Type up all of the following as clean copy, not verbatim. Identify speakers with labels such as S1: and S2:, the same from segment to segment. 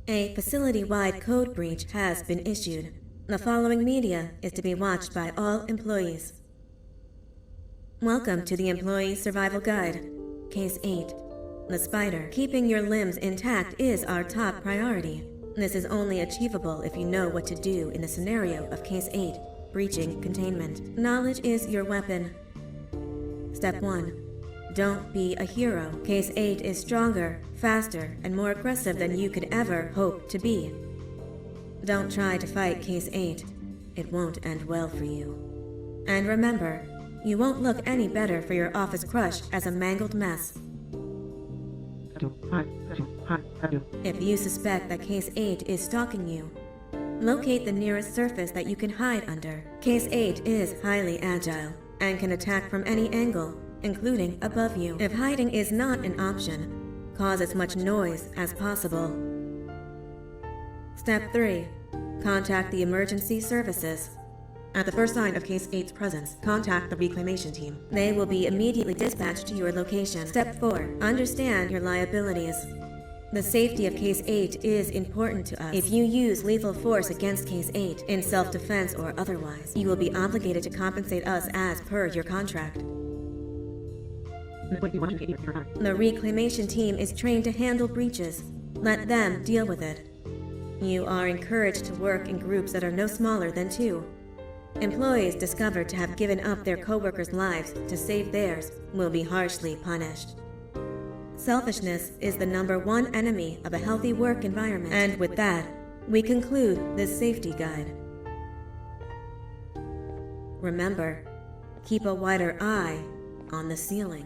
S1: A facility-wide code breach has been issued. The following media is to be watched by all employees. Welcome to the Employee Survival Guide, Case 8. The spider. Keeping your limbs intact is our top priority. This is only achievable if you know what to do in the scenario of Case 8, breaching containment. Knowledge is your weapon. Step 1. Don't be a hero. Case 8 is stronger, faster, and more aggressive than you could ever hope to be. Don't try to fight Case 8. It won't end well for you. And remember, you won't look any better for your office crush as a mangled mess. If you suspect that Case 8 is stalking you, locate the nearest surface that you can hide under. Case 8 is highly agile and can attack from any angle, including above you. If hiding is not an option, cause as much noise as possible. Step 3. Contact the emergency services. At the first sign of Case 8's presence, contact the reclamation team. They will be immediately dispatched to your location. Step 4. Understand your liabilities. The safety of Case 8 is important to us. If you use lethal force against Case 8, in self-defense or otherwise, you will be obligated to compensate us as per your contract. The reclamation team is trained to handle breaches. Let them deal with it. You are encouraged to work in groups that are no smaller than 2. Employees discovered to have given up their coworkers' lives to save theirs will be harshly punished. Selfishness is the #1 enemy of a healthy work environment. And with that, we conclude this safety guide. Remember, keep a wider eye on the ceiling.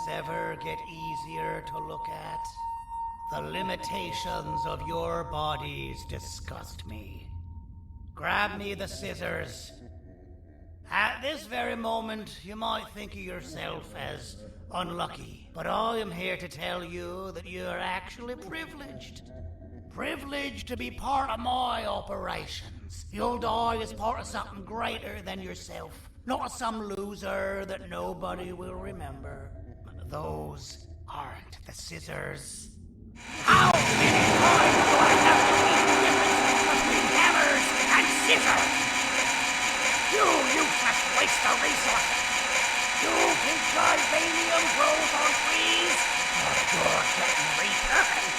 S2: ever get easier to look at? The limitations of your bodies disgust me. Grab me the scissors. At this very moment, you might think of yourself as unlucky, but I am here to tell you that you are actually privileged. Privileged to be part of my operations. You'll die as part of something greater than yourself, not as some loser that nobody will remember. Those aren't the scissors. How many times do I have to teach the difference between hammers and scissors? You useless waste of resources! You think Gibanium grows on trees? Or you're getting repurposed!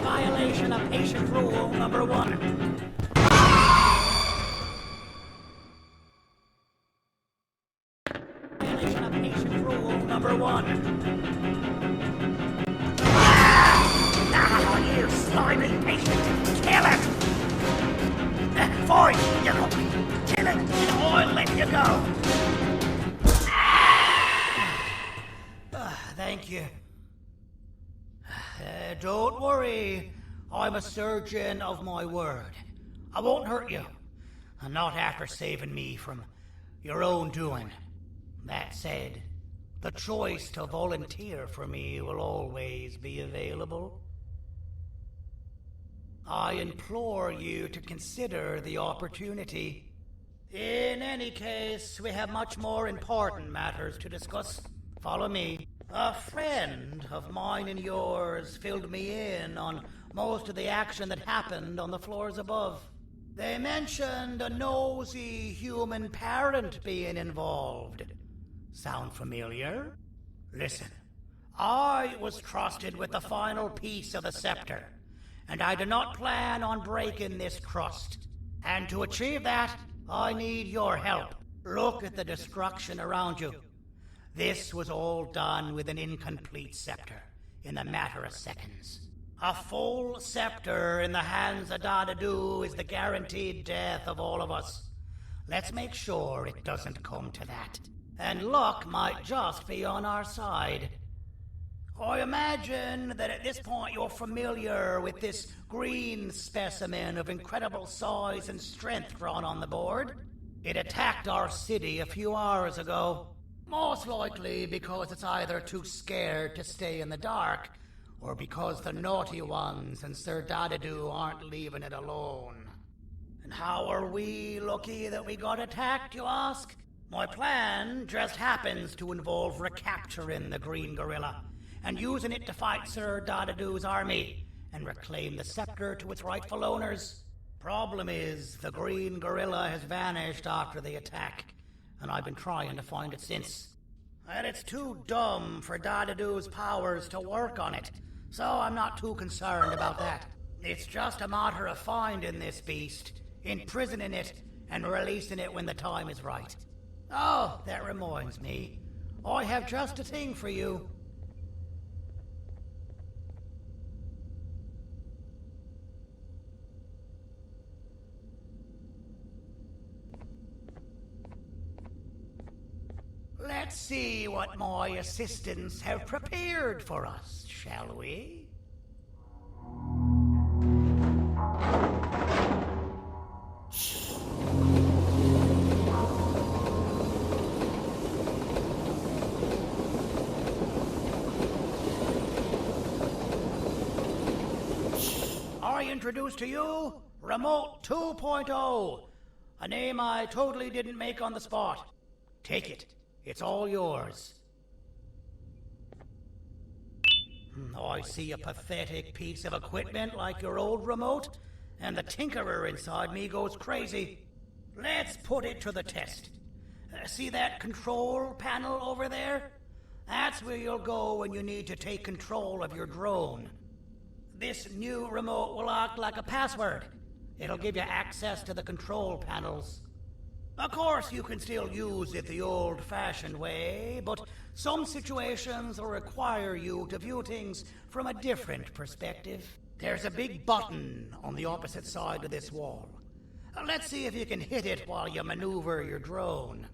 S2: Violation of patient rule number 1. Violation of patient rule number 1. Ah, you slimy patient! Kill it! Fine, you got me. Kill it, and I'll let you go. Thank you. Don't worry. I'm a surgeon of my word. I won't hurt you. And not after saving me from your own doing. That said, the choice to volunteer for me will always be available. I implore you to consider the opportunity. In any case, we have much more important matters to discuss. Follow me. A friend of mine and yours filled me in on most of the action that happened on the floors above. They mentioned a nosy human parent being involved. Sound familiar? Listen, I was trusted with the final piece of the scepter, and I do not plan on breaking this trust. And to achieve that, I need your help. Look at the destruction around you. This was all done with an incomplete scepter, in a matter of seconds. A full scepter in the hands of Dadadu is the guaranteed death of all of us. Let's make sure it doesn't come to that. And luck might just be on our side. I imagine that at this point you're familiar with this green specimen of incredible size and strength drawn on the board. It attacked our city a few hours ago. Most likely because it's either too scared to stay in the dark, or because the naughty ones and Sir Dadadu aren't leaving it alone. And how are we lucky that we got attacked, you ask? My plan just happens to involve recapturing the green gorilla and using it to fight Sir Dadadu's army and reclaim the scepter to its rightful owners. Problem is, the green gorilla has vanished after the attack, and I've been trying to find it since. And it's too dumb for Dadadu's powers to work on it, so I'm not too concerned about that. It's just a matter of finding this beast, imprisoning it, and releasing it when the time is right. Oh, that reminds me. I have just a thing for you. Let's see what my assistants have prepared for us, shall we? I introduce to you Remote 2.0, a name I totally didn't make on the spot. Take it. It's all yours. I see a pathetic piece of equipment like your old remote, and the tinkerer inside me goes crazy. Let's put it to the test. See that control panel over there? That's where you'll go when you need to take control of your drone. This new remote will act like a password. It'll give you access to the control panels. Of course, you can still use it the old-fashioned way, but some situations will require you to view things from a different perspective. There's a big button on the opposite side of this wall. Let's see if you can hit it while you maneuver your drone.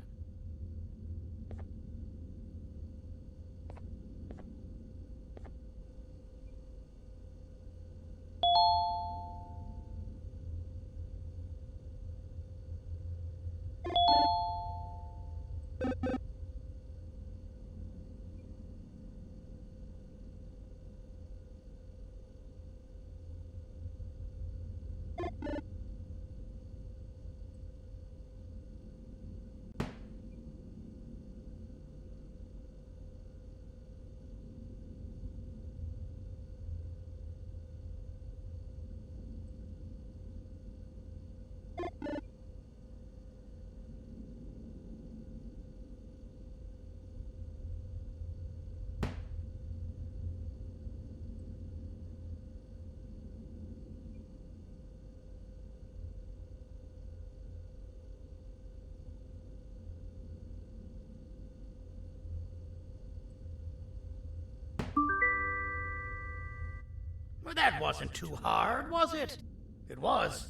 S2: Well, that wasn't too hard, was it? It was.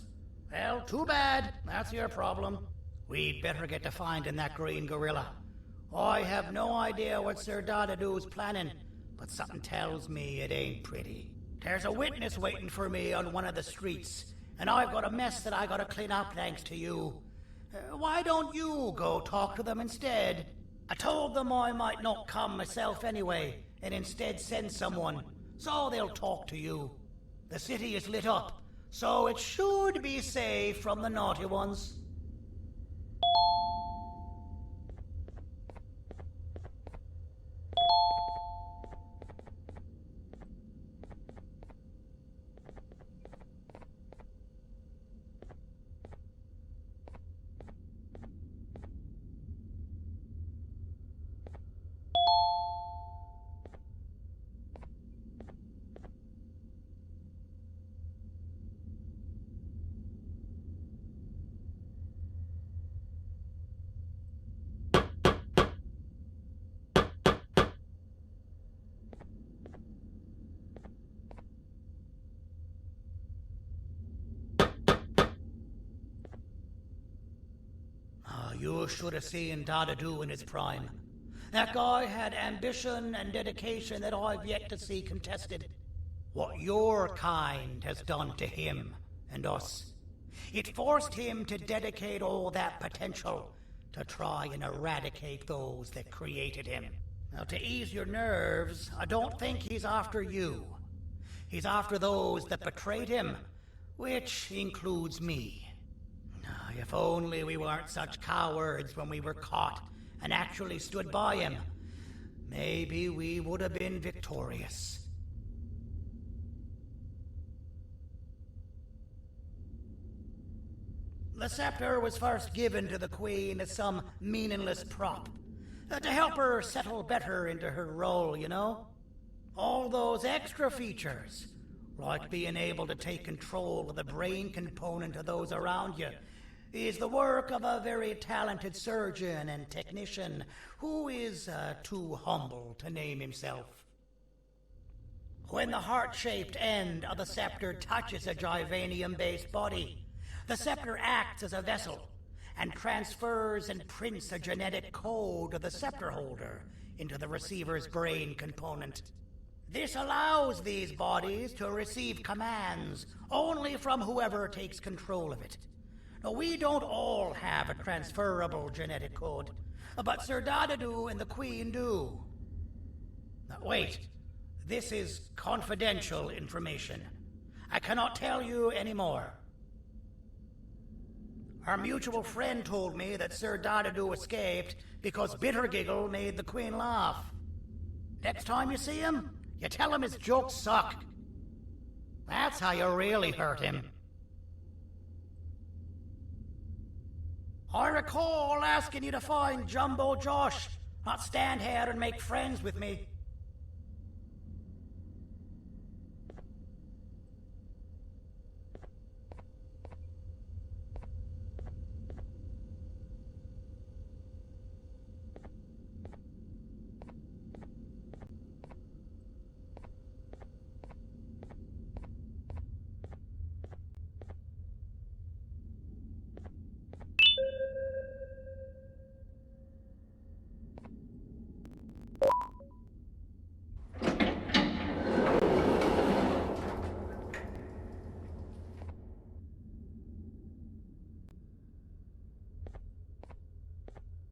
S2: Well, too bad. That's your problem. We'd better get to finding that green gorilla. I have no idea what Sir Dadadu's planning, but something tells me it ain't pretty. There's a witness waiting for me on one of the streets, and I've got a mess that I gotta clean up thanks to you. Why don't you go talk to them instead? I told them I might not come myself anyway, and instead send someone, so they'll talk to you. The city is lit up, so it should be safe from the naughty ones. You should have seen Dadadu in his prime. That guy had ambition and dedication that I've yet to see contested. What your kind has done to him and us, it forced him to dedicate all that potential to try and eradicate those that created him. Now, to ease your nerves, I don't think he's after you. He's after those that betrayed him, which includes me. If only we weren't such cowards when we were caught and actually stood by him, maybe we would have been victorious. The scepter was first given to the Queen as some meaningless prop, to help her settle better into her role, you know? All those extra features, like being able to take control of the brain component of those around you, is the work of a very talented surgeon and technician who is too humble to name himself. When the heart-shaped end of the scepter touches a Givanium-based body, the scepter acts as a vessel and transfers and prints a genetic code of the scepter holder into the receiver's brain component. This allows these bodies to receive commands only from whoever takes control of it. Now, we don't all have a transferable genetic code, but Sir Dadadu and the Queen do. Now, wait, this is confidential information. I cannot tell you any more. Our mutual friend told me that Sir Dadadu escaped because Bittergiggle made the Queen laugh. Next time you see him, you tell him his jokes suck. That's how you really hurt him. I recall asking you to find Jumbo Josh, not stand here and make friends with me.